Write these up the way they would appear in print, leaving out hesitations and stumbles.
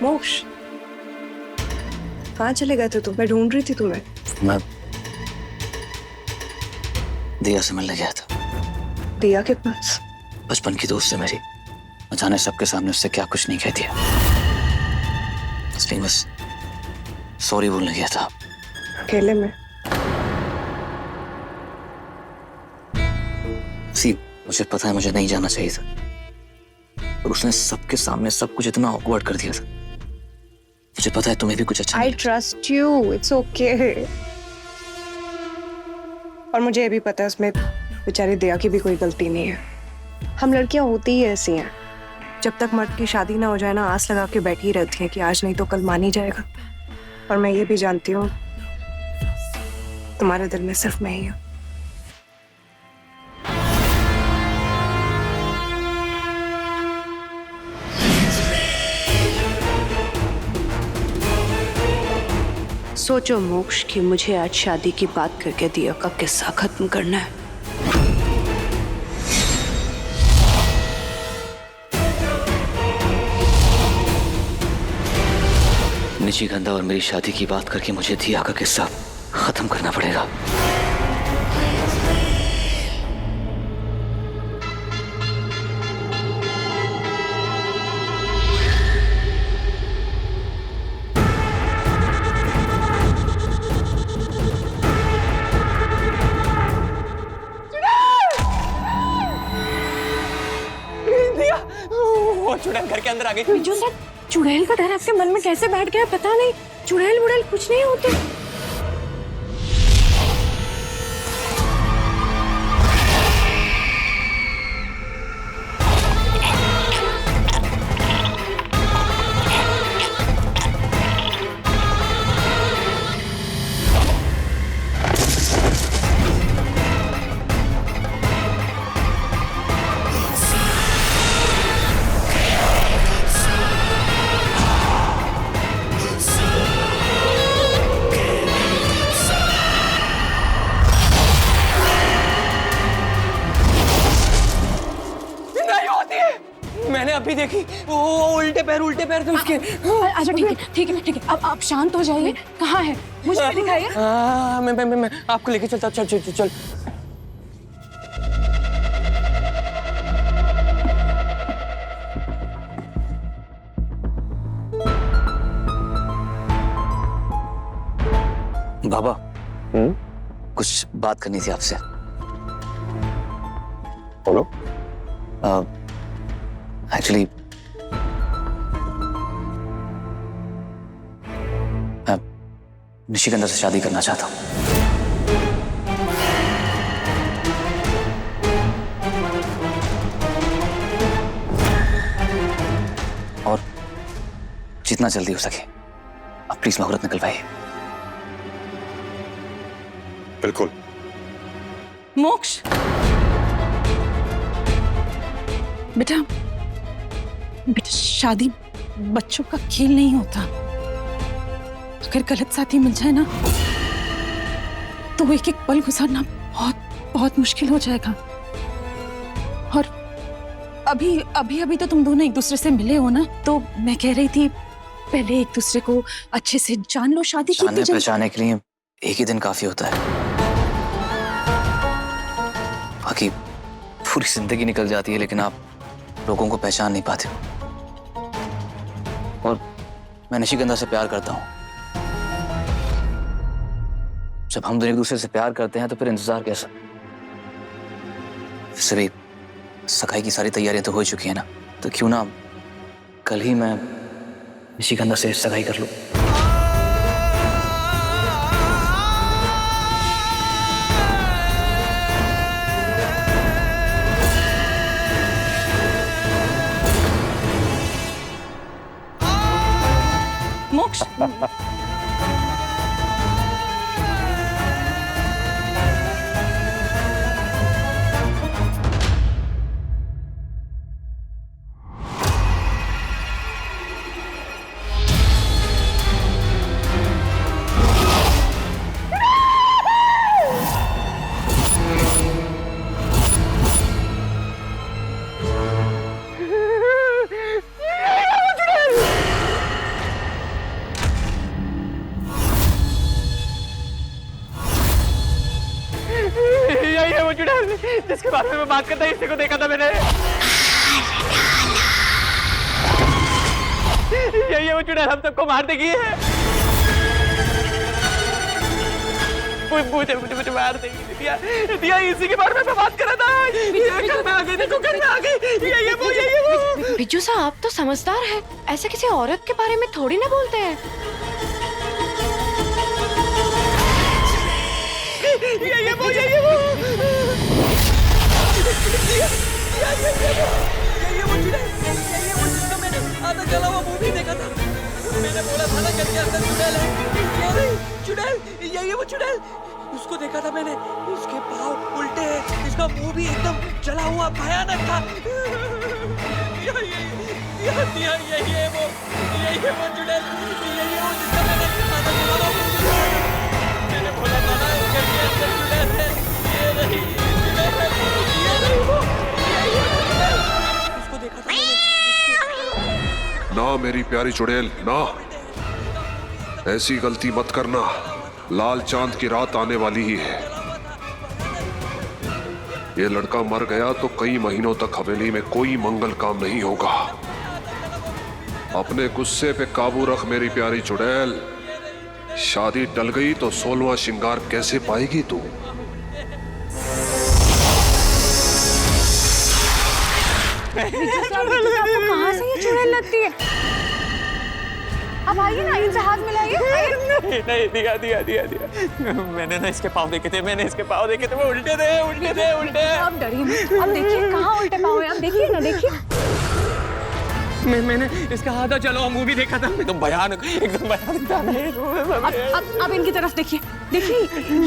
मोक्ष, कहाँ चले गए थे तुम? मैं ढूंढ रही थी तुम्हें। मैं दिया से मिलने गया था। दिया के पास? बचपन की दोस्त है मेरी। मैं जाने सबके सामने उससे क्या कुछ नहीं कह दिया, इसलिए बस सॉरी बोलने गया था। अकेले में? सी, मुझे पता है मुझे नहीं जाना चाहिए था, और उसने सबके सामने सब कुछ इतना ऑकवर्ड कर दिया था। मुझे पता है तुम्हें भी कुछ अच्छा I trust you, it's okay. और मुझे ये भी पता है उसमें बेचारी दया की भी कोई गलती नहीं है। हम लड़कियां होती ही ऐसी हैं, जब तक मर्द की शादी ना हो जाए ना, आस लगा के बैठी रहती हैं कि आज नहीं तो कल मान ही जाएगा। और मैं ये भी जानती हूँ तुम्हारे दिल में सिर्फ मैं ही हूँ। सोचो मोक्ष कि मुझे आज शादी की बात करके दिया का किस्सा खत्म करना है। निशिगंधा और मेरी शादी की बात करके मुझे दिया का किस्सा खत्म करना पड़ेगा। वो चुड़ैल घर के अंदर आ गई। बिजू सर, चुड़ैल का डर आपके मन में कैसे बैठ गया पता नहीं। चुड़ैल वुड़ैल कुछ नहीं होते। मैंने अभी देखी, वो उल्टे पैर थे उसके। अच्छा ठीक है अब आप शांत हो जाइए। कहाँ है? मुझे भी दिखाइए। मैं आपको लेके चलता। चल। बाबा, कुछ बात करनी थी आपसे। बोलो। एक्चुअली मैं निशिगंधा से शादी करना चाहता हूँ। और जितना जल्दी हो सके आप प्लीज मुहूर्त निकलवाइए। बिल्कुल। मोक्ष बेटा शादी बच्चों का खेल नहीं होता। अगर गलत साथी मिल जाए ना तो एक एक पल गुजारना बहुत मुश्किल हो जाएगा। और अभी तो तुम दोनों एक दूसरे से मिले हो ना, तो मैं कह रही थी पहले एक दूसरे को अच्छे से जान लो। शादी जानने पहचाने के लिए एक ही दिन काफी होता है, बाकी पूरी जिंदगी निकल जाती है, लेकिन आप लोगों को पहचान नहीं पाते हो। और मैं निशिगंधा से प्यार करता हूं। जब हम दोनों एक दूसरे से प्यार करते हैं तो फिर इंतजार कैसा? वैसे भी सगाई की सारी तैयारियां तो हो चुकी है ना, तो क्यों ना कल ही मैं निशिगंधा से सगाई कर लूं। मोक्ष वो चुड़ैल जिसके बारे में मैं बात करता है, इसी को देखा था मैंने। यही है वो चुड़ैल, हम सबको मार देगी है। मुझे मार देगी। दिया इसी के बारे में मैं बात कर रहा था। घर में आ गई, देखो घर में आ गई। यही है वो। बिज्जू साहब आप तो समझदार है, ऐसे किसी औरत के बारे में थोड़ी ना बोलते हैं। यही है वो। जिसका मैंने आधा जला हुआ मूवी देखा था। मैंने बोला था ना घर के अंदर चुड़ैल है। चुड़ैल, यही है वो चुड़ैल। उसको देखा था मैंने। इसके पाँव उल्टे हैं, इसका मुंह भी एकदम जला हुआ भयानक था। यही है वो चुड़ैल। यही है वो जिसका मैंने आधा जला हुआ मूवी देखा था। मैंने बोला था ना घर के अंदर चुड़ैल है। ये रही चुड़ैल है, ये रही वो, यही है वो चुड़ैल। उसको देखा था मैंने। ना मेरी प्यारी चुड़ैल ना, ऐसी गलती मत करना। लाल चांद की रात आने वाली ही है। ये लड़का मर गया तो कई महीनों तक हवेली में कोई मंगल काम नहीं होगा। अपने गुस्से पे काबू रख मेरी प्यारी चुड़ैल। शादी टल गई तो 16वां श्रृंगार कैसे पाएगी तू? आपको कहाँ से ये चुड़ैल लगती है? अब आइए ना, इनसे हाथ मिलाइए। नहीं, दिया। मैंने ना इसके पाँव देखे थे, वो उल्टे थे। अब डरिए मत। अब देखिए कहाँ उल्टे पाँव हैं, अब देखिए ना, देखिए। मैंने इसका आधा चलो हम मूवी देखा था। एकदम भयानक था। अब इनकी तरफ देखिए,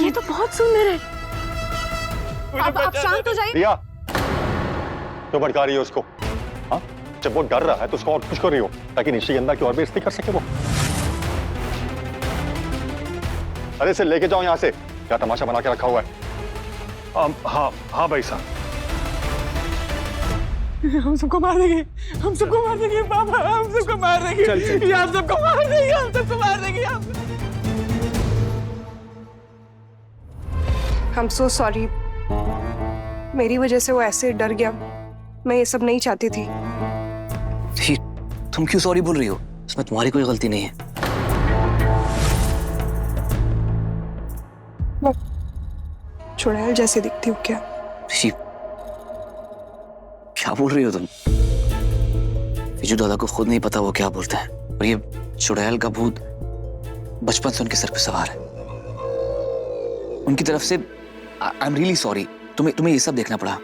ये तो बहुत सुंदर है। अब शांत हो जाइए। दिया, तो भड़का रही है उसको? हाँ, जब वो डर रहा है तो उसको और खुश कर रही हो ताकि निशिगंधा की और बेइज्जती कर सके वो। अरे इसे लेके जाओ यहाँ से, क्या तमाशा बना के रखा हुआ है? हाँ भाई साहब। हम सबको मार देंगे पापा, हम सबको मार देंगे। ये हम सबको मार देंगे। I'm so sorry। मेरी वजह से वो ऐसे डर गया। मैं ये सब नहीं चाहती थी। तुम क्यों सॉरी बोल रही हो? इसमें तुम्हारी कोई गलती नहीं है। चुड़ैल जैसे दिखती हूँ क्या? ऋषि, क्या बोल रही हो तुम? विजू दादा को खुद नहीं पता वो क्या बोलते हैं, और ये चुड़ैल का भूत बचपन से उनके सर पे सवार है। उनकी तरफ से आई एम रियली सॉरी। तुम्हें ये सब देखना पड़ा।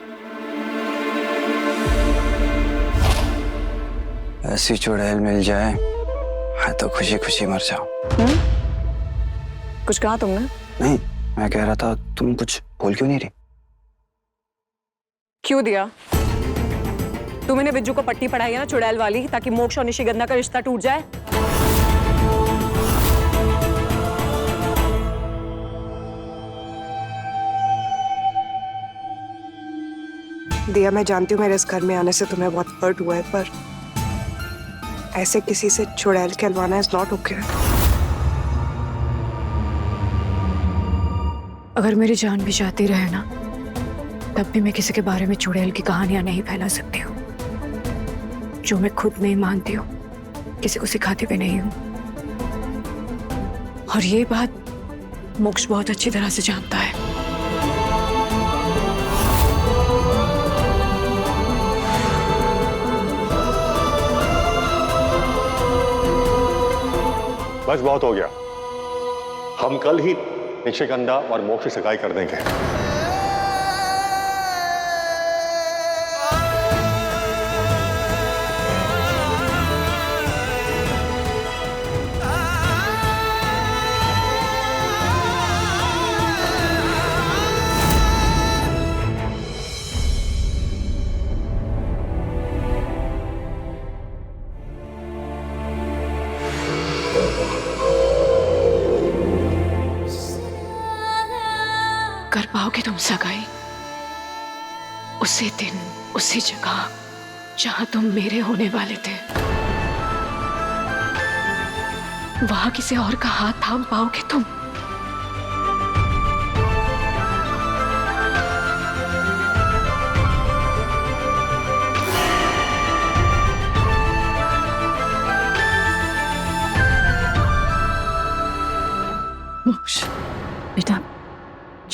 ऐसी चुड़ैल मिल जाए मैं तो खुशी खुशी मर जाऊं। कुछ कहा तुमने? नहीं, मैं कह रहा था तुम कुछ बोल क्यों नहीं रही? क्यों दिया? तुमने बिज्जू को पट्टी पढ़ाई है ना चुड़ैल वाली, ताकि मोक्ष और निशिगंधा का रिश्ता टूट जाए। दिया, मैं जानती हूँ मेरे इस घर में आने से तुम्हें बहुत हर्ट हुआ है, पर ऐसे किसी से चुड़ैल कहलवाना इज नॉट ओके। अगर मेरी जान भी जाती रहे ना, तब भी मैं किसी के बारे में चुड़ैल की कहानियां नहीं फैला सकती हूँ। जो मैं खुद नहीं मानती हूँ, किसी को सिखाती भी नहीं हूँ। और ये बात मोक्ष बहुत अच्छी तरह से जानता है। बस बहुत हो गया। हम कल ही निशिगंधा और मोक्ष की सगाई कर देंगे। कर पाओगे तुम सगाई उसी दिन, उसी जगह जहां तुम मेरे होने वाले थे? वहां किसी और का हाथ थाम पाओगे तुम?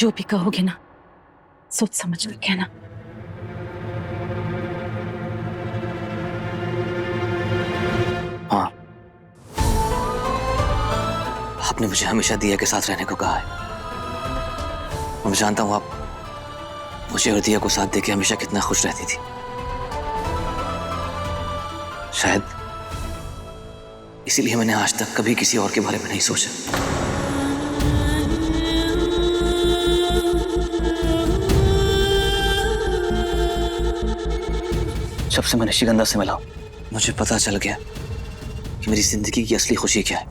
जो भी कहोगे ना, सोच समझ कर कहना। हाँ, आपने मुझे हमेशा दिया के साथ रहने को कहा है। मैं जानता हूं आप मुझे और दिया को साथ देके हमेशा कितना खुश रहती थी। शायद इसीलिए मैंने आज तक कभी किसी और के बारे में नहीं सोचा। जब से मैं निशिगंधा से मिला मुझे पता चल गया कि मेरी जिंदगी की असली खुशी क्या है।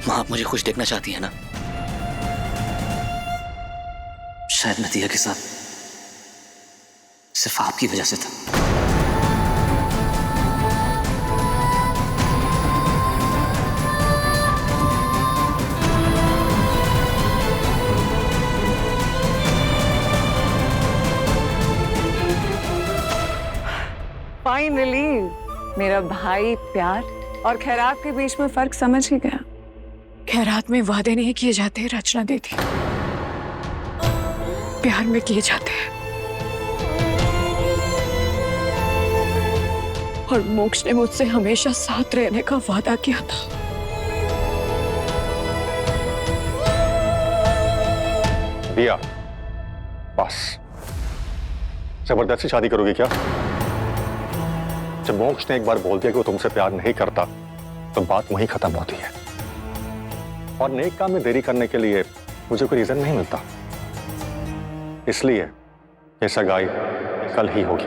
मां, आप मुझे खुश देखना चाहती है ना? शायद मैं दिया के साथ सिर्फ आपकी वजह से था। फाइनली मेरा भाई प्यार और खैरात के बीच में फर्क समझ ही गया। खैरात में वादे नहीं किए जाते रचना दीदी, प्यार में किए जाते हैं। और मोक्ष ने मुझसे हमेशा साथ रहने का वादा किया था। दिया, बस जबरदस्ती शादी करोगी क्या? जब मोक्ष ने एक बार बोल दिया कि वो तुमसे प्यार नहीं करता तो बात वहीं खत्म होती है। और नेक काम में देरी करने के लिए मुझे कोई रीजन नहीं मिलता, इसलिए ये सगाई कल ही होगी।